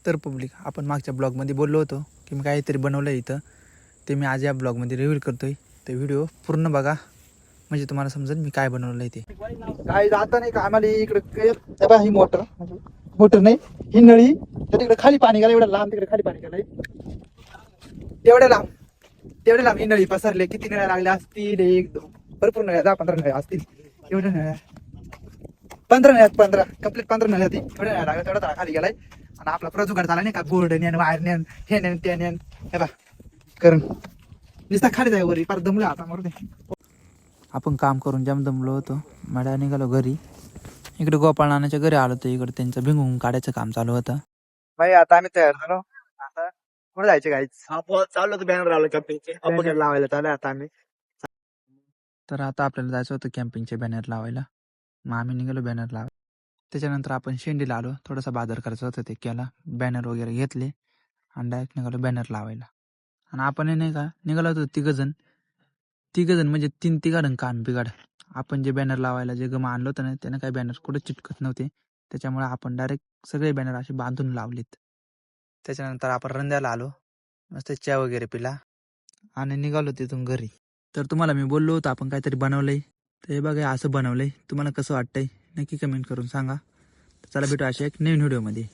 तर पब्लिक, आपण मागच्या ब्लॉगमध्ये बोललो होतो की मी काहीतरी बनवलं आहे इथं, ते मी आज या ब्लॉगमध्ये रिव्हील करतो आहे. ते व्हिडिओ पूर्ण बघा म्हणजे तुम्हाला समजेल मी काय बनवलं आहे ते. काय आता नाही का आम्हाला इकडे ही मोटर नाही, ही नळी तर तिकडे खाली पाणी गेलं, एवढं लांब तिकडे खाली पाणी गेलंय, तेवढ्या लांब ही नळी पसरले. किती नळ्या लागल्या असतील? 1 2 भरपूर नळ्या, 10 15 नळ्या असतील. एवढ्या नळ्या 15 कंप्लीट 15 नळ्या ती एवढ्या नळ्या लागल्या. तेवढा खाली गेलाय आणि आपला प्रजुगाड झाला नाही का, बोर्ड नेन वायर नेन हे नेन ते नेन हे बा करून नुसता खाली जाय वरी फार दमलो आता मरू दे. आपण काम करून जाम दमलो होतो. मला निघालो घरी. इकडे गोपाळ नानाच्या घरी आलो होतो. इकडे त्यांचं भिंगून काढायचं काम चालू होतं. भाई आता आम्ही तयार झालो. आता कुठे जायचे गाईच? चाललो होतो बॅनर लावलं कॅम्पिंगचे बॅनर लावायला चालू आता आम्ही. तर आता आपल्याला जायचं होतं कॅम्पिंगचे बॅनर लावायला. मग आम्ही निघालो बॅनर लावायला. त्याच्यानंतर आपण शेंडीला आलो. थोडासा बाजार करायचा होता, ते केला. बॅनर वगैरे घेतले आणि डायरेक्ट निघालो बॅनर लावायला. आणि आपण नाही का निघालो होतो तिघजण म्हणजे 3 तिघाडन कान बिघाड. आपण जे बॅनर लावायला जे गम आणलं होतं ना, त्यानं काही बॅनर कुठे चिटकत नव्हते. त्याच्यामुळे आपण डायरेक्ट सगळे बॅनर असे बांधून लावलेत. त्याच्यानंतर आपण रंध्याला आलो. मस्त चहा वगैरे पिला आणि निघालो तिथून घरी. तर तुम्हाला मी बोललो होतो आपण काहीतरी बनवलंय, तर हे बघा असं बनवलंय. तुम्हाला कसं वाटतंय नक्की कमेंट करून सांगा. चला भेटू अशा एक नवीन व्हिडिओमध्ये.